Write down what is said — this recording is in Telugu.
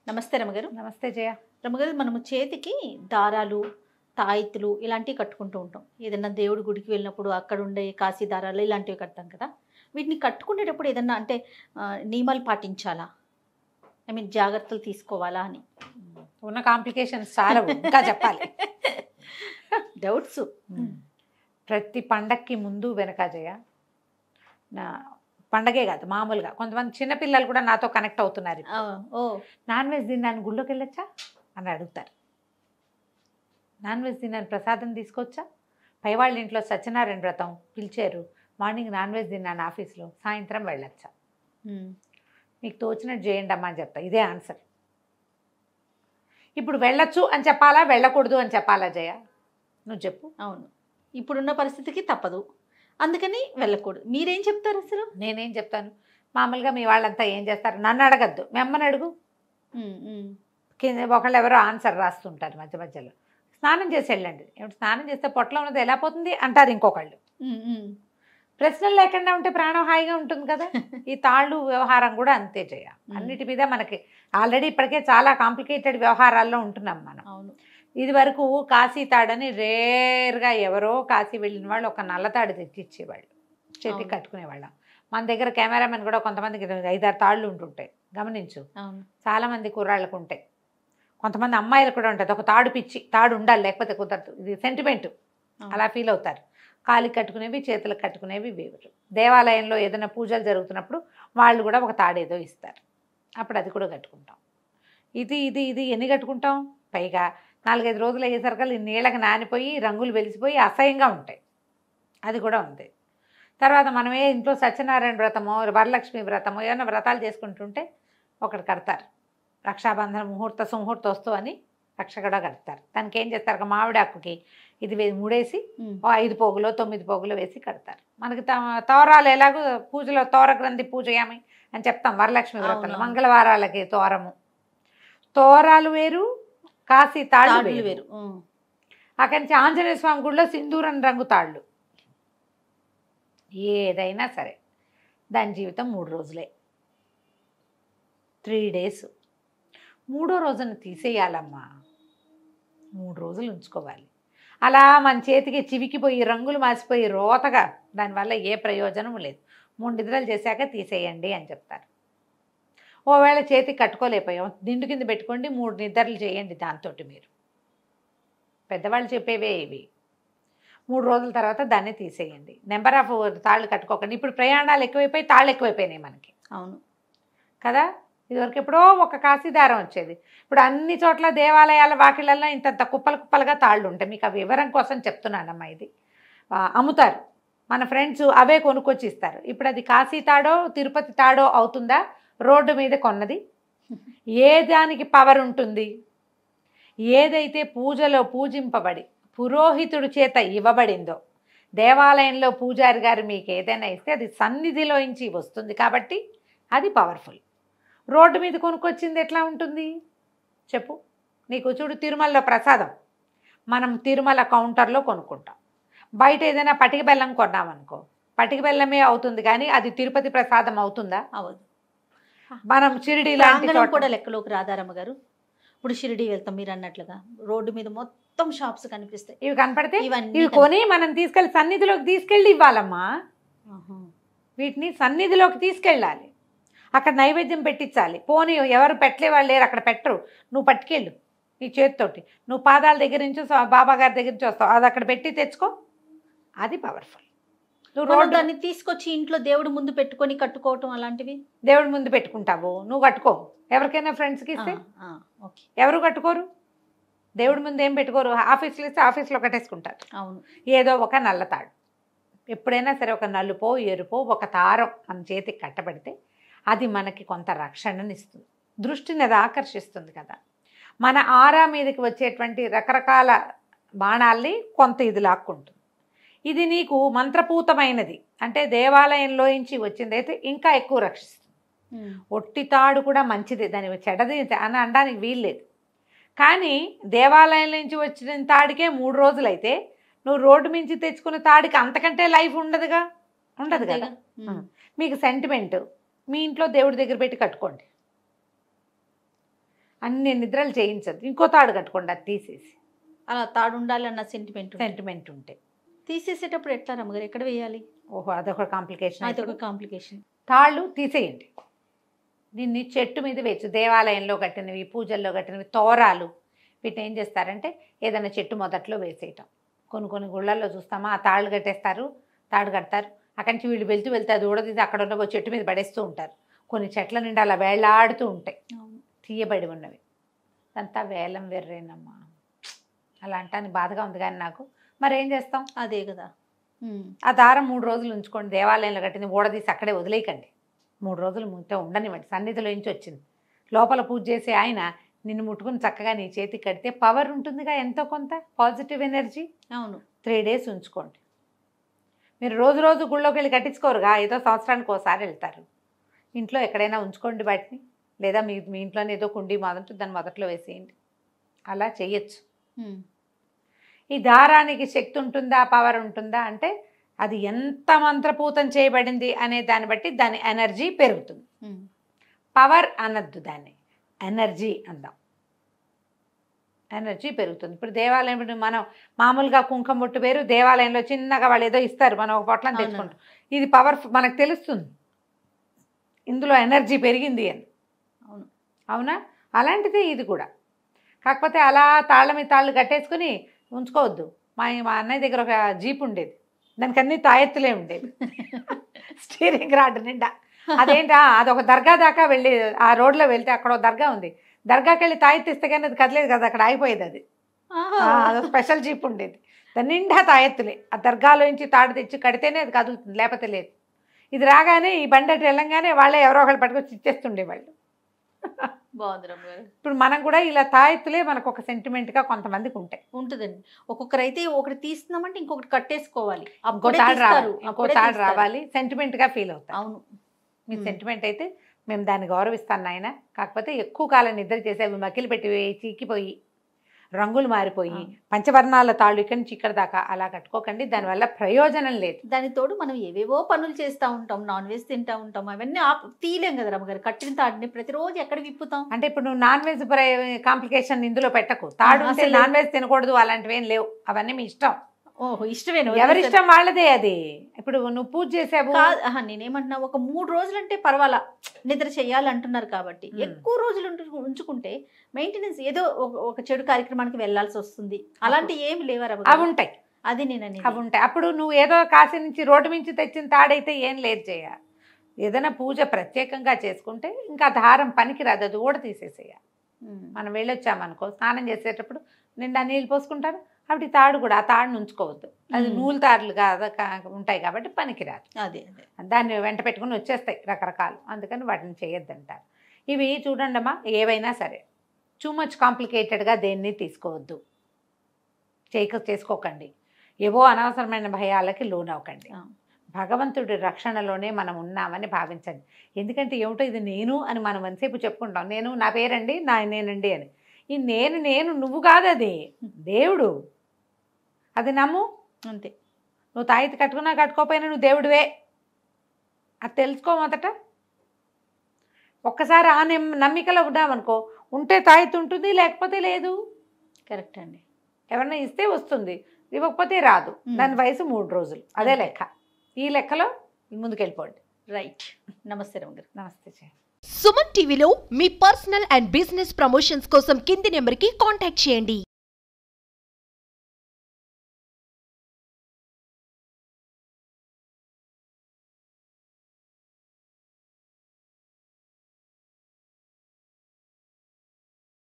నమస్తే రమగారు. నమస్తే జయ. రమగారు, మనము చేతికి దారాలు, తాయెత్తులు ఇలాంటివి కట్టుకుంటూ ఉంటాం. ఏదన్నా దేవుడి గుడికి వెళ్ళినప్పుడు అక్కడ ఉండే కాశీ దారాలు ఇలాంటివి కడతాం కదా. వీటిని కట్టుకునేటప్పుడు ఏదన్నా అంటే నియమాలు పాటించాలా? ఐ మీన్ జాగ్రత్తలు తీసుకోవాలా అని. ఉన్న కాంప్లికేషన్స్ చాలా ఇంకా చెప్పాలి. డౌట్స్. ప్రతి పండక్కి ముందు వెనక జయ, నా పండగే కాదు మామూలుగా కొంతమంది చిన్నపిల్లలు కూడా నాతో కనెక్ట్ అవుతున్నారు. ఓ, నాన్ వెజ్ తిన్నాను గుళ్ళోకి వెళ్ళొచ్చా అని అడుగుతారు. నాన్ వెజ్ తిన్నాను ప్రసాదం తీసుకోవచ్చా? పైవాళ్ళ ఇంట్లో సత్యనారాయణ వ్రతం పిలిచారు, మార్నింగ్ నాన్ వెజ్ తిన్నాను ఆఫీస్లో, సాయంత్రం వెళ్ళొచ్చా? మీకు తోచినట్టు చేయండి అమ్మా అని చెప్తా. ఇదే ఆన్సర్. ఇప్పుడు వెళ్ళొచ్చు అని చెప్పాలా, వెళ్ళకూడదు అని చెప్పాలా జయ? నువ్వు చెప్పు. అవును, ఇప్పుడున్న పరిస్థితికి తప్పదు, అందుకని వెళ్ళకూడదు. మీరేం చెప్తారు అసలు? నేనేం చెప్తాను, మామూలుగా మీ వాళ్ళంతా ఏం చేస్తారు, నన్ను అడగద్దు, మీ అమ్మని అడుగు. కింద ఒకళ్ళు ఎవరో ఆన్సర్ రాస్తుంటారు మధ్య మధ్యలో. స్నానం చేసి వెళ్ళండి. ఏమిటి స్నానం చేస్తే పొట్టలో ఉన్నది ఎలా పోతుంది అంటారు ఇంకొకళ్ళు. ప్రశ్నలు లేకుండా ఉంటే ప్రాణం హాయిగా ఉంటుంది కదా. ఈ తాళ్ళు వ్యవహారం కూడా అంతే చేయ. అన్నిటి మీద మనకి ఆల్రెడీ ఇప్పటికే చాలా కాంప్లికేటెడ్ వ్యవహారాల్లో ఉంటున్నాం మనం. అవును. ఇది వరకు కాశీ తాడని రేర్గా ఎవరో కాశీ వెళ్ళిన వాళ్ళు ఒక నల్లతాడు తెచ్చిచ్చేవాళ్ళు, చేతికి కట్టుకునేవాళ్ళం. మన దగ్గర కెమెరామెన్ కూడా కొంతమందికి 5-6 తాళ్ళు ఉంటుంటాయి, గమనించు. చాలామంది కుర్రాళ్ళకు ఉంటాయి, కొంతమంది అమ్మాయిలు కూడా ఉంటుంది. ఒక తాడు పిచ్చి, తాడు ఉండాలి లేకపోతే కుదరదు, ఇది సెంటిమెంట్, అలా ఫీల్ అవుతారు. కాలికి కట్టుకునేవి, చేతులకు కట్టుకునేవి వేరు. దేవాలయంలో ఏదైనా పూజలు జరుగుతున్నప్పుడు వాళ్ళు కూడా ఒక తాడు ఏదో ఇస్తారు, అప్పుడు అది కూడా కట్టుకుంటాం. ఇది ఇది ఇది ఎన్ని కట్టుకుంటాం? పైగా 4-5 రోజులు అయ్యేసరికి నీళ్ళకి నానిపోయి రంగులు వెలిసిపోయి అసహ్యంగా ఉంటాయి. అది కూడా ఉంది. తర్వాత మనమే ఇంట్లో సత్యనారాయణ వ్రతమో వరలక్ష్మి వ్రతమో ఏమైనా వ్రతాలు చేసుకుంటుంటే ఒకటి కడతారు, రక్షాబంధన ముహూర్త సుముహూర్తోస్తు అని రక్ష కూడా కడతారు. దానికి ఏం చేస్తారు, మామిడి ఆకుకి ఇది ముడేసి 5 పోగులో 9 పోగులో వేసి కడతారు. మనకి తోరాలు ఎలాగో పూజలో తోర గ్రంథి పూజయామి అని చెప్తాం వరలక్ష్మి వ్రతంలో. మంగళవారాలకి తోరము, తోరాలు వేరు, కాశీ తాళ్ళు వేరు. అక్కడి నుంచి ఆంజనేయ స్వామి గుడిలో సింధూరం రంగు తాళ్ళు. ఏదైనా సరే దాని జీవితం 3 రోజులే, 3 days. 3వ రోజున తీసేయాలమ్మా, 3 రోజులు ఉంచుకోవాలి. అలా మన చేతికి చివికిపోయి రంగులు మాసిపోయి రోతగా దానివల్ల ఏ ప్రయోజనం లేదు. 3 నిద్రలు చేశాక తీసేయండి అని చెప్తారు. ఓవేళ చేతికి కట్టుకోలేకపోయాం, దిండు కింద పెట్టుకోండి, 3 నిద్రలు చేయండి దాంతో. మీరు పెద్దవాళ్ళు చెప్పేవే ఇవి. 3 రోజుల తర్వాత దాన్ని తీసేయండి. నెంబర్ ఆఫ్ తాళ్ళు కట్టుకోకండి. ఇప్పుడు ప్రయాణాలు ఎక్కువైపోయి తాళ్ళు ఎక్కువైపోయినాయి మనకి. అవును కదా. ఇదివరకు ఎప్పుడో ఒక కాశీదారం వచ్చేది, ఇప్పుడు అన్ని చోట్ల దేవాలయాల వాకిళ్ళల్లో ఇంతంత కుప్పలు కుప్పలుగా తాళ్ళు ఉంటాయి. మీకు ఆ వివరం కోసం చెప్తున్నానమ్మా. ఇది అమ్ముతారు, మన ఫ్రెండ్స్ అవే కొనుక్కొచ్చి ఇస్తారు. ఇప్పుడు అది కాశీ తాడో తిరుపతి తాడో అవుతుందా? రోడ్డు మీద కొన్నది. ఏ దానికి పవర్ ఉంటుంది? ఏదైతే పూజలో పూజింపబడి పురోహితుడి చేత ఇవ్వబడిందో, దేవాలయంలో పూజారి గారు మీకు ఏదైనా ఇస్తే అది సన్నిధిలోంచి వస్తుంది కాబట్టి అది పవర్ఫుల్. రోడ్డు మీద కొనుక్కొచ్చింది ఎట్లా ఉంటుంది చెప్పు? నీకు చూడు, తిరుమలలో ప్రసాదం మనం తిరుమల కౌంటర్లో కొనుక్కుంటాం. బయట ఏదైనా పటిక బెల్లం కొన్నామనుకో, పటిక బెల్లమే అవుతుంది కానీ అది తిరుపతి ప్రసాదం అవుతుందా? అవదు. మనం షిరిడి కూడా లెక్కలోకి రాధారమ్మ గారు. ఇప్పుడు షిరిడి వెళ్తాం మీరు అన్నట్లుగా, రోడ్డు మీద మొత్తం షాప్స్ కనిపిస్తాయి. ఇవి కనపడితే ఇవి కొని మనం తీసుకెళ్ళి సన్నిధిలోకి తీసుకెళ్ళి ఇవ్వాలమ్మా. వీటిని సన్నిధిలోకి తీసుకెళ్ళాలి, అక్కడ నైవేద్యం పెట్టించాలి. పోనీ ఎవరు పెట్టలే వాళ్ళు లేరు, అక్కడ పెట్టరు, నువ్వు పట్టుకెళ్ళు నీ చేతితోటి. నువ్వు పాదాల దగ్గర నుంచి బాబా గారి దగ్గర నుంచి వస్తావు, అది అక్కడ పెట్టి తెచ్చుకో, అది పవర్ఫుల్. నువ్వు రోడ్డు దాన్ని తీసుకొచ్చి ఇంట్లో దేవుడి ముందు పెట్టుకొని కట్టుకోవటం అలాంటివి. దేవుడి ముందు పెట్టుకుంటావు, నువ్వు కట్టుకో. ఎవరికైనా ఫ్రెండ్స్కి ఇస్తే ఎవరు కట్టుకోరు, దేవుడి ముందు ఏం పెట్టుకోరు. ఆఫీస్లో ఇస్తే ఆఫీస్లో కట్టేసుకుంటారు. అవును. ఏదో ఒక నల్లతాడు, ఎప్పుడైనా సరే ఒక నలుపో ఎరుపో ఒక తారం మన చేతికి కట్టబడితే అది మనకి కొంత రక్షణనిస్తుంది, దృష్టిని అది ఆకర్షిస్తుంది కదా. మన ఆరా మీదకి వచ్చేటువంటి రకరకాల బాణాల్ని కొంత ఇది లాక్కుంటుంది. ఇది నీకు మంత్రపూతమైనది అంటే దేవాలయంలోంచి వచ్చిందైతే ఇంకా ఎక్కువ రక్షిస్తుంది. ఒట్టి తాడు కూడా మంచిది, దాని చెడ్డది అని అనడానికి వీల్లేదు. కానీ దేవాలయం నుంచి వచ్చిన తాడికే 3 రోజులైతే నువ్వు రోడ్డు మించి తెచ్చుకున్న తాడికి అంతకంటే లైఫ్ ఉండదుగా, ఉండదు కదా. మీకు సెంటిమెంట్ మీ ఇంట్లో దేవుడి దగ్గర పెట్టి కట్టుకోండి, అన్ని నిద్రలు చేయించద్దు. ఇంకో తాడు కట్టుకోండి, అది తీసేసి. అలా తాడు ఉండాలి అన్న సెంటిమెంట్ ఉంటే తీసేసేటప్పుడు ఎట్లా రమ్మగారు, ఎక్కడ వేయాలి? ఓహో, అదొక కాంప్లికేషన్. అది ఒక కాంప్లికేషన్. తాళ్ళు తీసేయండి. దీన్ని చెట్టు మీద వేయచ్చు. దేవాలయంలో కట్టినవి, పూజల్లో కట్టినవి, తోరాలు, వీటిని ఏం చేస్తారంటే ఏదైనా చెట్టు మొదట్లో వేసేయటం. కొన్ని గుళ్ళల్లో చూస్తామా, ఆ తాళ్ళు కట్టేస్తారు, తాడు కడతారు, అక్కడి నుంచి వీళ్ళు వెళ్తే అది ఊడదీసి అక్కడ ఉన్న చెట్టు మీద పడేస్తూ ఉంటారు. కొన్ని చెట్ల నిండా అలా వేళ్లాడుతూ ఉంటాయి, తీయబడి ఉన్నవి. అంతా వేలం వెర్రేనమ్మా. అలా అంటానికి బాధగా ఉంది కానీ నాకు. మరి ఏం చేస్తాం? అదే కదా. ఆ దారం 3 రోజులు ఉంచుకోండి. దేవాలయంలో కట్టింది ఊడదీసి అక్కడే వదిలేయకండి. 3 రోజులు ముందే ఉండనివ్వండి. సన్నిధిలో నుంచి వచ్చింది, లోపల పూజ చేసి ఆయన నిన్ను ముట్టుకుని చక్కగా నీ చేతికి కడితే పవర్ ఉంటుందిగా, ఎంతో కొంత పాజిటివ్ ఎనర్జీ. అవును. 3 డేస్ ఉంచుకోండి. మీరు రోజు గుళ్ళోకి వెళ్ళి కట్టించుకోరుగా, ఏదో సంవత్సరానికి ఒకసారి వెళ్తారు. ఇంట్లో ఎక్కడైనా ఉంచుకోండి వాటిని, లేదా మీ ఇంట్లోనే ఏదో కుండీ మొదటి దాన్ని మొదట్లో వేసేయండి. అలా చెయ్యొచ్చు. ఈ దారానికి శక్తి ఉంటుందా, పవర్ ఉంటుందా అంటే అది ఎంత మంత్రపూతం చేయబడింది అనే దాన్ని బట్టి దాని ఎనర్జీ పెరుగుతుంది. పవర్ అనద్దు, దాన్ని ఎనర్జీ అందాం. ఎనర్జీ పెరుగుతుంది. ఇప్పుడు దేవాలయం, మనం మామూలుగా కుంకుమ బొట్టు వేరు, దేవాలయంలో చిన్నగా వాళ్ళు ఏదో ఇస్తారు, మనం ఒక పొట్లను తెచ్చుకుంటాం. ఇది పవర్ మనకు తెలుస్తుంది, ఇందులో ఎనర్జీ పెరిగింది అని. అవునా? అలాంటిదే ఇది కూడా. కాకపోతే అలా తాళ్ళ మీద తాళ్ళు కట్టేసుకుని ఉంచుకోవద్దు. మా అన్నయ్య దగ్గర ఒక జీప్ ఉండేది, దానికి అన్ని తాయెత్తులే ఉండేవి, స్టీరింగ్ రాడ్ నిండా. అదేంటా, అదొక దర్గా దాకా వెళ్ళి, ఆ రోడ్లో వెళ్తే అక్కడ ఒక దర్గా ఉంది, దర్గాకి వెళ్ళి తాయెత్తిస్తే కానీ అది కదలేదు కదా, అక్కడ ఆగిపోయేది. అది అదొక స్పెషల్ జీప్ ఉండేది, దాని నిండా తాయెత్తులే. ఆ దర్గాలో నుంచి తాడు తెచ్చి కడితేనే అది కదులుతుంది, లేకపోతే లేదు. ఇది రాగానే ఈ బండి అటు వెళ్ళంగానే వాళ్ళే ఎవరో ఒకళ్ళు పట్టుకొచ్చి ఇచ్చేస్తుండేవాళ్ళు. బాగుంది. ఇప్పుడు మనం కూడా ఇలా తాయెత్తులే మనకు ఒక సెంటిమెంట్గా కొంతమందికి ఉంటాయి. ఉంటుందండి. ఒక్కొక్కరైతే ఒకటి తీస్తున్నామంటే ఇంకొకటి కట్టేసుకోవాలి, ఇంకో తాడు రావాలి, సెంటిమెంట్గా ఫీల్ అవుతారు. అవును. మీ సెంటిమెంట్ అయితే మేము దాన్ని గౌరవిస్తాను నాయన. కాకపోతే ఎక్కువ కాలం నిద్ర చేసి అవి మకిలి పెట్టి చీకిపోయి రంగులు మారిపోయి పంచవర్ణాల తాళ్ళు ఇక్కడి నుంచి ఇక్కడ దాకా అలా కట్టుకోకండి, దానివల్ల ప్రయోజనం లేదు. దాని తోడు మనం ఏవేవో పనులు చేస్తూ ఉంటాం, నాన్ వెజ్ తింటూ ఉంటాం, అవన్నీ తీయలేం కదా రమ్మగారు. కట్టిన తాడిని ప్రతిరోజు ఎక్కడ విప్పుతాం? అంటే ఇప్పుడు నువ్వు నాన్ వెజ్ కాంప్లికేషన్ ఇందులో పెట్టకు. తాడు అసలు నాన్ వెజ్ తినకూడదు అలాంటివి ఏం లేవు, అవన్నీ మీ ఇష్టం. ఓహో, ఇష్టమేనా? ఎవరిష్టం వాళ్ళదే. అది ఇప్పుడు నువ్వు పూజ చేసావు. నేనేమంటున్నా, ఒక 3 రోజులంటే పర్వాలా, నిద్ర చెయ్యాలంటున్నారు కాబట్టి. ఎక్కువ రోజులు ఉంచుకుంటే మెయింటెనెన్స్ ఏదో ఒక చెడు కార్యక్రమానికి వెళ్లాల్సి వస్తుంది. అలాంటి ఏమి లేవరా? అవి ఉంటాయి, అది నేను అవి ఉంటాయి. అప్పుడు నువ్వు ఏదో కాశీ నుంచి రోడ్డు నుంచి తెచ్చిన తాడైతే ఏం లేదు చేయ. ఏదైనా పూజ ప్రత్యేకంగా చేసుకుంటే ఇంకా దారం పనికి రాదు, అది కూడా తీసేసేయాలి. మనం వెళ్ళొచ్చామనుకో, స్నానం చేసేటప్పుడు నిండా నీళ్ళు పోసుకుంటారు, అప్పుడు తాడు కూడా, ఆ తాడును ఉంచుకోవద్దు, అది నూలు తాడులు కాదు ఉంటాయి కాబట్టి పనికిరాదు. అదే దాన్ని వెంట పెట్టుకుని వచ్చేస్తాయి రకరకాలు, అందుకని వాటిని చేయొద్దంటారు. ఇవి చూడండి అమ్మా, ఏవైనా సరే టూ మచ్ కాంప్లికేటెడ్గా దేన్ని తీసుకోవద్దు, చేసుకోకండి. ఏవో అనవసరమైన భయాలకి లోనవ్వకండి. భగవంతుడి రక్షణలోనే మనం ఉన్నామని భావించండి. ఎందుకంటే ఏమిటో ఇది నేను అని మనం ఎంతసేపు చెప్పుకుంటాం, నేను నా పేరండి, నేనండి అని. ఈ నేను నువ్వు కాదు, అది దేవుడు. అది నమ్ము అంతే. నువ్వు తాయితీ కట్టుకున్నా కట్టుకోపోయినా నువ్వు దేవుడివే, అది తెలుసుకో మొదట. ఒక్కసారి ఆ నమ్మికలో ఉన్నామనుకో, ఉంటే తాయితీ ఉంటుంది, లేకపోతే లేదు. కరెక్ట్ అండి. ఎవరైనా ఇస్తే వస్తుంది, ఇవ్వకపోతే రాదు. దాని వయసు 3 రోజులు, అదే లెక్క. ఈ లెక్కలో ముందుకెళ్ళిపోండి. రైట్. నమస్తే రమగారు. నమస్తే. సుమన్ టీవీలో మీ పర్సనల్ అండ్ బిజినెస్ ప్రమోషన్స్ కోసం కింది నెంబర్కి కాంటాక్ట్ చేయండి.